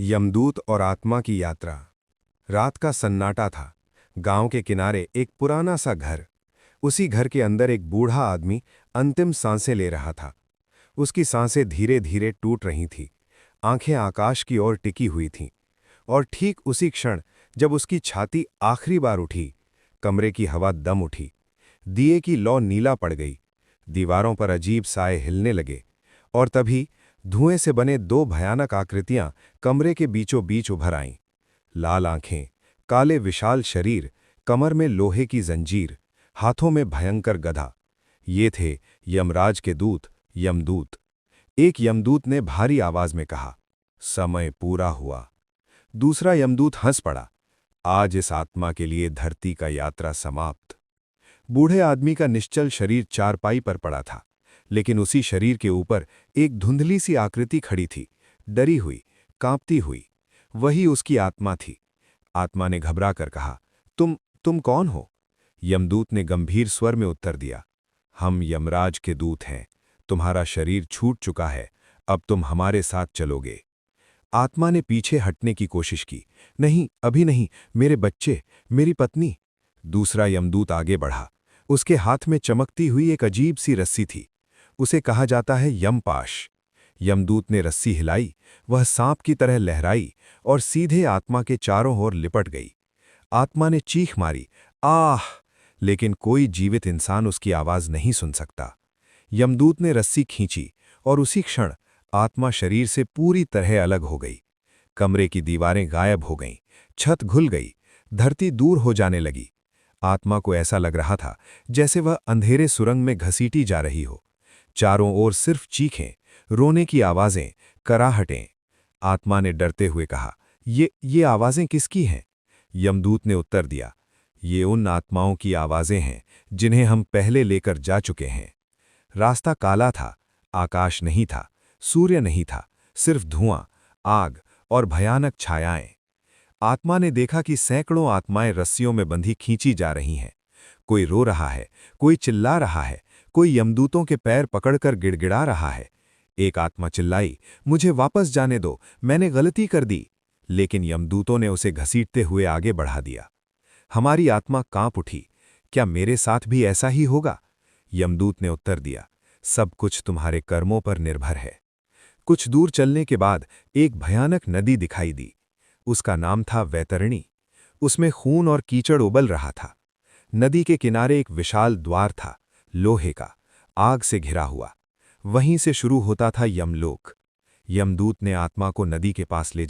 यमदूत और आत्मा की यात्रा। रात का सन्नाटा था। गांव के किनारे एक पुराना सा घर। उसी घर के अंदर एक बूढ़ा आदमी अंतिम सांसें ले रहा था। उसकी सांसें धीरे धीरे टूट रही थीं। आंखें आकाश की ओर टिकी हुई थीं। और ठीक उसी क्षण जब उसकी छाती आखिरी बार उठी, कमरे की हवा दम उठी। दिए की लौ नीला पड़ गई। दीवारों पर अजीब साए हिलने लगे। और तभी धुएं से बने दो भयानक आकृतियां कमरे के बीचों बीच उभर आईं। लाल आंखें, काले विशाल शरीर, कमर में लोहे की जंजीर, हाथों में भयंकर गदा। ये थे यमराज के दूत, यमदूत। एक यमदूत ने भारी आवाज में कहा, समय पूरा हुआ। दूसरा यमदूत हंस पड़ा, आज इस आत्मा के लिए धरती का यात्रा समाप्त। बूढ़े आदमी का निश्चल शरीर चारपाई पर पड़ा था, लेकिन उसी शरीर के ऊपर एक धुंधली सी आकृति खड़ी थी, डरी हुई, कांपती हुई। वही उसकी आत्मा थी। आत्मा ने घबरा कर कहा, तुम कौन हो? यमदूत ने गंभीर स्वर में उत्तर दिया, हम यमराज के दूत हैं। तुम्हारा शरीर छूट चुका है, अब तुम हमारे साथ चलोगे। आत्मा ने पीछे हटने की कोशिश की। नहीं, अभी नहीं, मेरे बच्चे, मेरी पत्नी। दूसरा यमदूत आगे बढ़ा। उसके हाथ में चमकती हुई एक अजीब सी रस्सी थी। उसे कहा जाता है यमपाश। यमदूत ने रस्सी हिलाई, वह सांप की तरह लहराई और सीधे आत्मा के चारों ओर लिपट गई। आत्मा ने चीख मारी, आह! लेकिन कोई जीवित इंसान उसकी आवाज नहीं सुन सकता। यमदूत ने रस्सी खींची और उसी क्षण आत्मा शरीर से पूरी तरह अलग हो गई। कमरे की दीवारें गायब हो गईं, छत घुल गई, धरती दूर हो जाने लगी। आत्मा को ऐसा लग रहा था जैसे वह अंधेरे सुरंग में घसीटी जा रही हो। चारों ओर सिर्फ चीखें, रोने की आवाजें, कराहटें। आत्मा ने डरते हुए कहा, ये आवाजें किसकी हैं? यमदूत ने उत्तर दिया, ये उन आत्माओं की आवाजें हैं जिन्हें हम पहले लेकर जा चुके हैं। रास्ता काला था, आकाश नहीं था, सूर्य नहीं था, सिर्फ धुआं, आग और भयानक छायाएं। आत्मा ने देखा कि सैकड़ों आत्माएं रस्सियों में बंधी खींची जा रही हैं। कोई रो रहा है, कोई चिल्ला रहा है, कोई यमदूतों के पैर पकड़कर गिड़गिड़ा रहा है। एक आत्मा चिल्लाई, मुझे वापस जाने दो, मैंने गलती कर दी। लेकिन यमदूतों ने उसे घसीटते हुए आगे बढ़ा दिया। हमारी आत्मा कांप उठी, क्या मेरे साथ भी ऐसा ही होगा? यमदूत ने उत्तर दिया, सब कुछ तुम्हारे कर्मों पर निर्भर है। कुछ दूर चलने के बाद एक भयानक नदी दिखाई दी। उसका नाम था वैतरणी। उसमें खून और कीचड़ उबल रहा था। नदी के किनारे एक विशाल द्वार था, लोहे का, आग से घिरा हुआ। वहीं से शुरू होता था यमलोक। यमदूत ने आत्मा को नदी के पास ले